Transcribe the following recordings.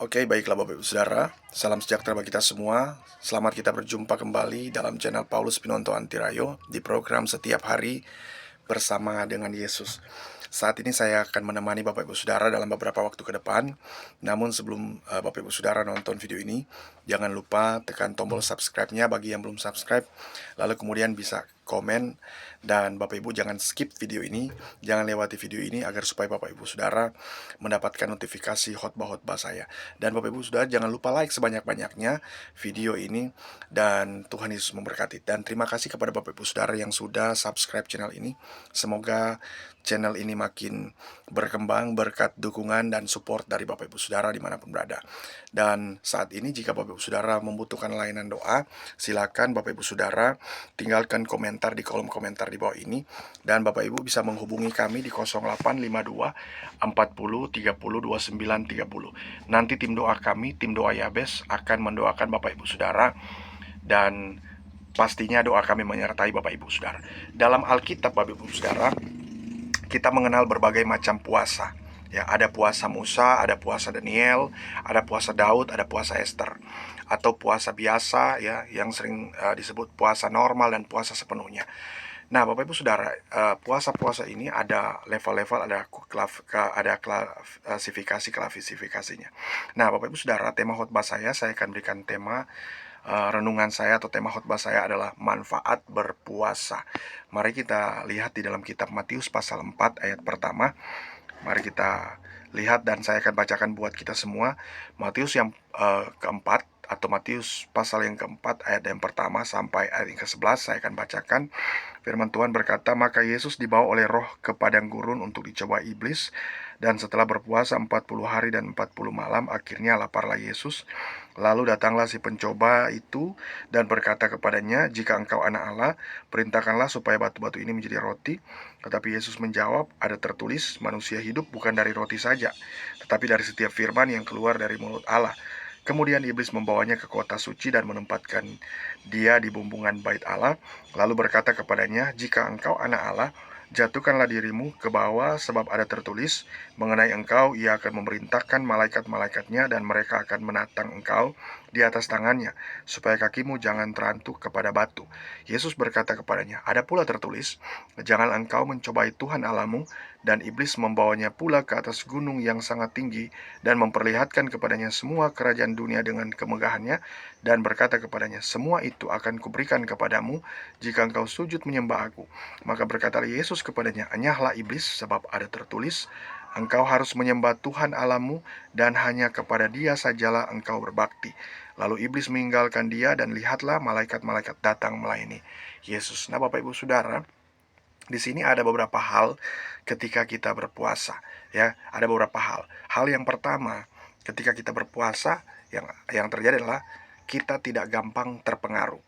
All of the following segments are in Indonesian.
Oke, baiklah Bapak Ibu Saudara. Salam sejahtera bagi kita semua. Selamat kita berjumpa kembali dalam channel Paulus Pinonto Antirayo di program Setiap Hari Bersama dengan Yesus. Saat ini saya akan menemani Bapak Ibu Saudara dalam beberapa waktu ke depan. Namun sebelum Bapak Ibu Saudara nonton video ini, jangan lupa tekan tombol subscribe-nya bagi yang belum subscribe. Lalu kemudian bisa komen, dan Bapak Ibu jangan skip video ini, jangan lewati video ini agar supaya Bapak Ibu Saudara mendapatkan notifikasi khotbah-khotbah saya. Dan Bapak Ibu Saudara jangan lupa like sebanyak-banyaknya video ini, dan Tuhan Yesus memberkati. Dan terima kasih kepada Bapak Ibu Saudara yang sudah subscribe channel ini. Semoga channel ini makin berkembang berkat dukungan dan support dari Bapak Ibu Saudara dimanapun berada. Dan saat ini jika Bapak Ibu Saudara membutuhkan layanan doa, silakan Bapak Ibu Saudara tinggalkan komentar di kolom komentar di bawah ini. Dan Bapak Ibu bisa menghubungi kami di 0852 40 30 29 30. Nanti tim doa kami, tim doa Yabes, akan mendoakan Bapak Ibu Saudara, dan pastinya doa kami menyertai Bapak Ibu Saudara. Dalam Alkitab Bapak Ibu Saudara, kita mengenal berbagai macam puasa. Ya, ada puasa Musa, ada puasa Daniel, ada puasa Daud, ada puasa Esther, atau puasa biasa ya, yang sering disebut puasa normal dan puasa sepenuhnya. Nah, Bapak Ibu Saudara, puasa-puasa ini ada level-level, ada klasifikasinya. Nah, Bapak Ibu Saudara, tema khotbah saya akan berikan tema renungan saya atau tema khotbah saya adalah manfaat berpuasa. Mari kita lihat di dalam kitab Matius pasal 4 ayat pertama. Mari kita lihat dan saya akan bacakan buat kita semua. Matius yang keempat, atau Matius pasal yang keempat ayat yang pertama sampai ayat yang ke-11 saya akan bacakan. Firman Tuhan berkata, "Maka Yesus dibawa oleh Roh ke padang gurun untuk dicoba iblis, dan setelah berpuasa 40 hari dan 40 malam, akhirnya laparlah Yesus. Lalu datanglah si pencoba itu dan berkata kepadanya, 'Jika engkau anak Allah, perintahkanlah supaya batu-batu ini menjadi roti.' Tetapi Yesus menjawab, 'Ada tertulis, manusia hidup bukan dari roti saja, tetapi dari setiap firman yang keluar dari mulut Allah.' Kemudian iblis membawanya ke kota suci dan menempatkan dia di bumbungan bait Allah, lalu berkata kepadanya, 'Jika engkau anak Allah, jatuhkanlah dirimu ke bawah, sebab ada tertulis, mengenai engkau ia akan memerintahkan malaikat-malaikatnya, dan mereka akan menatang engkau di atas tangannya, supaya kakimu jangan terantuk kepada batu.' Yesus berkata kepadanya, 'Ada pula tertulis, jangan engkau mencobai Tuhan Allahmu.' Dan iblis membawanya pula ke atas gunung yang sangat tinggi dan memperlihatkan kepadanya semua kerajaan dunia dengan kemegahannya, dan berkata kepadanya, 'Semua itu akan kuberikan kepadamu jika engkau sujud menyembah aku.' Maka berkatalah Yesus kepadanya, 'Enyahlah iblis, sebab ada tertulis, engkau harus menyembah Tuhan Allahmu, dan hanya kepada Dia sajalah engkau berbakti.' Lalu iblis meninggalkan dia, dan lihatlah malaikat-malaikat datang melayani Yesus." Nah, Bapak Ibu Saudara, di sini ada beberapa hal ketika kita berpuasa, ya. Ada beberapa hal. Hal yang pertama, ketika kita berpuasa, yang terjadi adalah kita tidak gampang terpengaruh.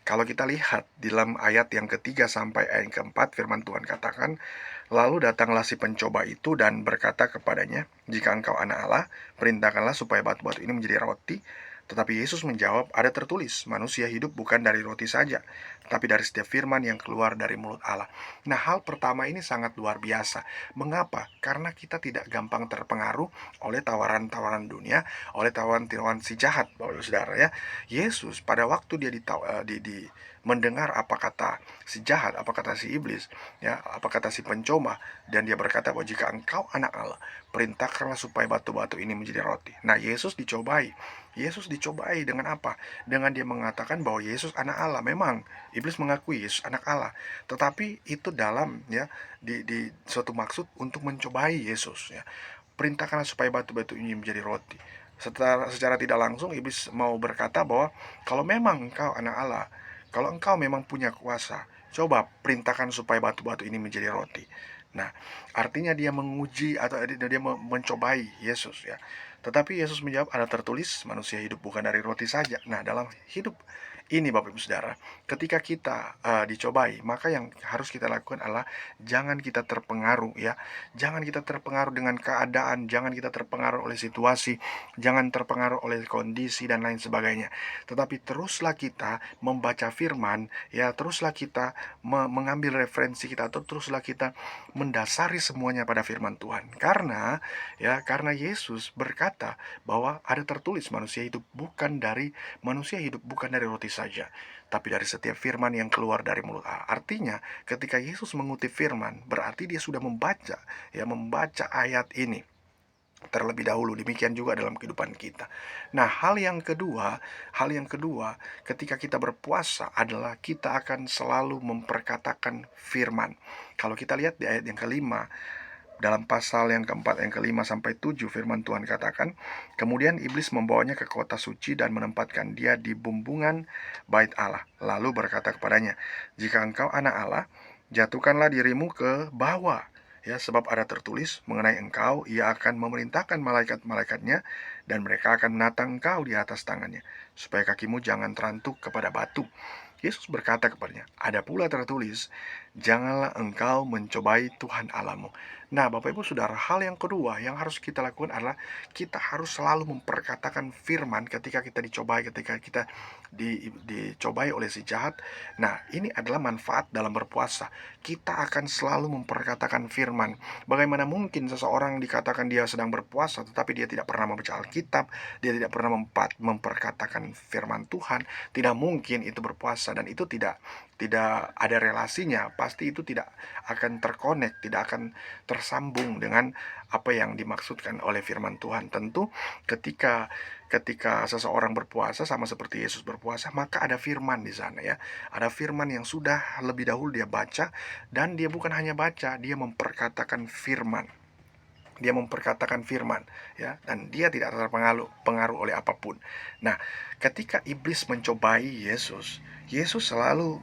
Kalau kita lihat di dalam ayat yang ketiga sampai ayat yang keempat, firman Tuhan katakan, "Lalu datanglah si pencoba itu dan berkata kepadanya, 'Jika engkau anak Allah, perintahkanlah supaya batu-batu ini menjadi roti.' Tetapi Yesus menjawab, 'Ada tertulis, manusia hidup bukan dari roti saja, tapi dari setiap firman yang keluar dari mulut Allah.'" Nah, hal pertama ini sangat luar biasa. Mengapa? Karena kita tidak gampang terpengaruh oleh tawaran-tawaran dunia, oleh tawaran-tawaran si jahat, Bapak Ibu Saudara ya. Yesus pada waktu dia mendengar apa kata si jahat, apa kata si iblis, ya, apa kata si pencoba, dan dia berkata bahwa, "Jika engkau anak Allah, perintahkanlah supaya batu-batu ini menjadi roti." Nah, Yesus dicobai. Yesus dicobai dengan apa? Dengan dia mengatakan bahwa Yesus anak Allah. Memang iblis mengakui Yesus anak Allah, tetapi itu dalam ya di suatu maksud untuk mencobai Yesus ya. Perintahkanlah supaya batu-batu ini menjadi roti. Secara tidak langsung iblis mau berkata bahwa kalau memang engkau anak Allah, kalau engkau memang punya kuasa, coba perintahkan supaya batu-batu ini menjadi roti. Nah, artinya dia menguji atau dia mencobai Yesus ya. Tetapi Yesus menjawab, "Ada tertulis, manusia hidup bukan dari roti saja." Nah, dalam hidup Ini Bapak Ibu Saudara, ketika kita dicobai, maka yang harus kita lakukan adalah jangan kita terpengaruh ya. Jangan kita terpengaruh dengan keadaan, jangan kita terpengaruh oleh situasi, jangan terpengaruh oleh kondisi dan lain sebagainya. Tetapi teruslah kita membaca firman, ya, teruslah kita mengambil referensi kita, atau teruslah kita mendasari semuanya pada firman Tuhan. Karena Yesus berkata bahwa ada tertulis manusia hidup bukan dari roti saja, tapi dari setiap firman yang keluar dari mulut Allah. Artinya, ketika Yesus mengutip firman, berarti dia sudah membaca ayat ini terlebih dahulu. Demikian juga dalam kehidupan kita. Nah, hal yang kedua, ketika kita berpuasa adalah kita akan selalu memperkatakan firman. Kalau kita lihat di ayat yang kelima, dalam pasal yang keempat, yang kelima sampai 7, firman Tuhan katakan, kemudian iblis membawanya ke kota suci dan menempatkan dia di bumbungan bait Allah. Lalu berkata kepadanya, jika engkau anak Allah, jatuhkanlah dirimu ke bawah. Ya, sebab ada tertulis mengenai engkau, ia akan memerintahkan malaikat-malaikatnya, dan mereka akan menatang engkau di atas tangannya, supaya kakimu jangan terantuk kepada batu. Yesus berkata kepadanya, ada pula tertulis, janganlah engkau mencobai Tuhan Allahmu. Nah, Bapak Ibu Saudara, hal yang kedua yang harus kita lakukan adalah kita harus selalu memperkatakan firman ketika kita dicobai, ketika kita dicobai oleh si jahat. Nah, ini adalah manfaat dalam berpuasa. Kita akan selalu memperkatakan firman. Bagaimana mungkin seseorang dikatakan dia sedang berpuasa, tetapi dia tidak pernah membaca Alkitab, dia tidak pernah memperkatakan firman Tuhan? Tidak mungkin itu berpuasa, dan itu tidak ada relasinya. Pasti itu tidak akan terkonek, tidak akan tersambung dengan apa yang dimaksudkan oleh firman Tuhan. Tentu ketika seseorang berpuasa sama seperti Yesus berpuasa, maka ada firman di sana ya. Ada firman yang sudah lebih dahulu dia baca, dan dia bukan hanya baca, dia memperkatakan firman. Dia memperkatakan firman ya, dan dia tidak terpengaruh oleh apapun. Nah, ketika iblis mencobai Yesus, Yesus selalu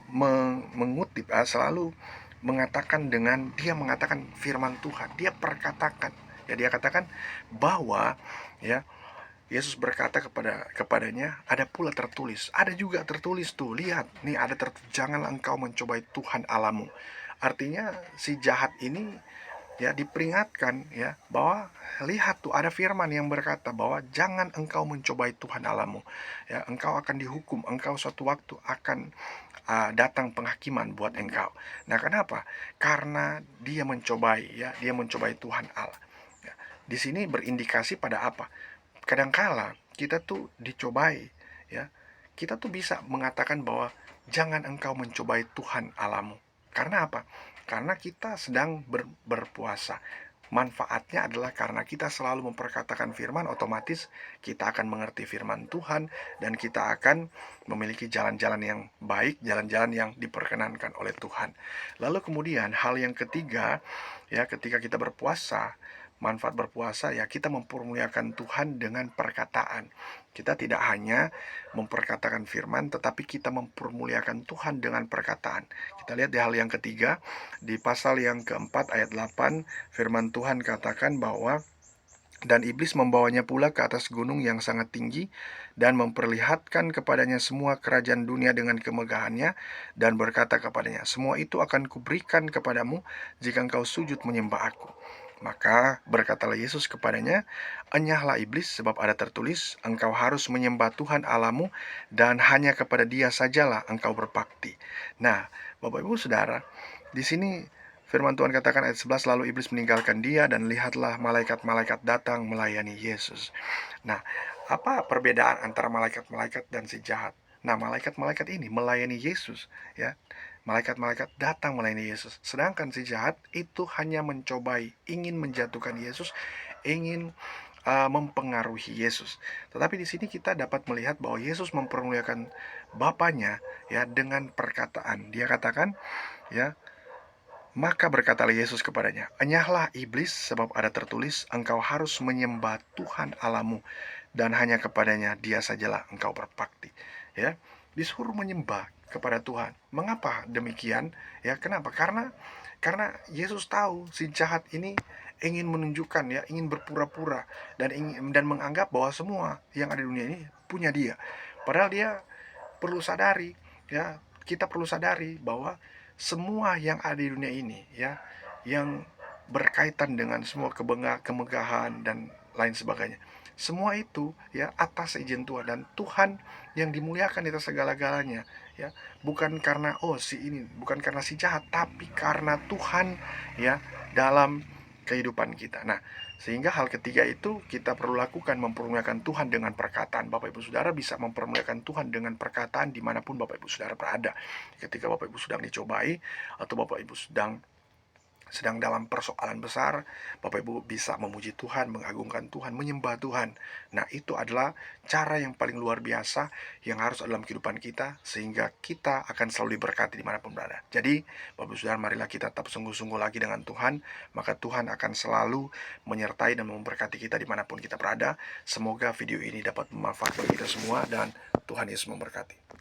selalu mengatakan dia mengatakan firman Tuhan. Dia perkatakan ya, dia katakan bahwa ya, Yesus berkata kepadanya, ada pula tertulis. Ada juga tertulis tuh, lihat nih, ada tertulis, janganlah engkau mencobai Tuhan Allahmu. Artinya si jahat ini ya diperingatkan ya, bahwa lihat tuh, ada firman yang berkata bahwa jangan engkau mencobai Tuhan Allahmu ya, engkau akan dihukum, engkau suatu waktu akan datang penghakiman buat engkau. Nah, kenapa? Karena dia mencobai Tuhan Allah ya. Di sini berindikasi pada apa? Kadangkala kita tuh dicobai ya, kita tuh bisa mengatakan bahwa jangan engkau mencobai Tuhan Allahmu. Karena apa? Karena kita sedang berpuasa. Manfaatnya adalah karena kita selalu memperkatakan firman, otomatis kita akan mengerti firman Tuhan, dan kita akan memiliki jalan-jalan yang baik, jalan-jalan yang diperkenankan oleh Tuhan. Lalu kemudian hal yang ketiga ya, ketika kita berpuasa, manfaat berpuasa ya, kita mempermuliakan Tuhan dengan perkataan. Kita tidak hanya memperkatakan firman, tetapi kita mempermuliakan Tuhan dengan perkataan. Kita lihat di hal yang ketiga, di pasal yang keempat ayat 8, firman Tuhan katakan bahwa dan iblis membawanya pula ke atas gunung yang sangat tinggi, dan memperlihatkan kepadanya semua kerajaan dunia dengan kemegahannya, dan berkata kepadanya, semua itu akan kuberikan kepadamu jika engkau sujud menyembah aku. Maka berkatalah Yesus kepadanya, enyahlah iblis, sebab ada tertulis, engkau harus menyembah Tuhan Allahmu, dan hanya kepada Dia sajalah engkau berbakti. Nah, Bapak Ibu Saudara, di sini firman Tuhan katakan ayat 11, lalu iblis meninggalkan dia, dan lihatlah malaikat-malaikat datang melayani Yesus. Nah, apa perbedaan antara malaikat-malaikat dan si jahat? Nah, malaikat-malaikat ini melayani Yesus ya. Malaikat-malaikat datang melayani Yesus. Sedangkan si jahat itu hanya mencobai, ingin menjatuhkan Yesus, ingin mempengaruhi Yesus. Tetapi di sini kita dapat melihat bahwa Yesus mempermuliakan Bapanya ya dengan perkataan. Dia katakan ya, maka berkatalah Yesus kepadanya, enyahlah iblis, sebab ada tertulis, engkau harus menyembah Tuhan Allahmu, dan hanya kepadanya Dia sajalah engkau berbakti. Ya, disuruh menyembah kepada Tuhan. Mengapa demikian? Ya, kenapa? Karena Yesus tahu si jahat ini ingin menunjukkan ya, ingin berpura-pura, dan menganggap bahwa semua yang ada di dunia ini punya dia. Padahal dia perlu sadari, ya, kita perlu sadari bahwa semua yang ada di dunia ini, ya, yang berkaitan dengan semua kemegahan dan lain sebagainya, semua itu ya atas izin Tuhan, dan Tuhan yang dimuliakan di atas segala-galanya, ya, bukan karena si ini, bukan karena si jahat, tapi karena Tuhan, ya, dalam kehidupan kita. Nah, sehingga hal ketiga itu kita perlu lakukan, mempermuliakan Tuhan dengan perkataan. Bapak Ibu Saudara bisa mempermuliakan Tuhan dengan perkataan dimanapun Bapak Ibu Saudara berada. Ketika Bapak Ibu sedang dicobai, atau Bapak Ibu sedang dalam persoalan besar, Bapak Ibu bisa memuji Tuhan, mengagungkan Tuhan, menyembah Tuhan. Nah, itu adalah cara yang paling luar biasa yang harus ada dalam kehidupan kita, sehingga kita akan selalu diberkati dimanapun berada. Jadi, Bapak Ibu Saudara, marilah kita tetap sungguh-sungguh lagi dengan Tuhan, maka Tuhan akan selalu menyertai dan memberkati kita dimanapun kita berada. Semoga video ini dapat bermanfaat bagi kita semua, dan Tuhan Yesus memberkati.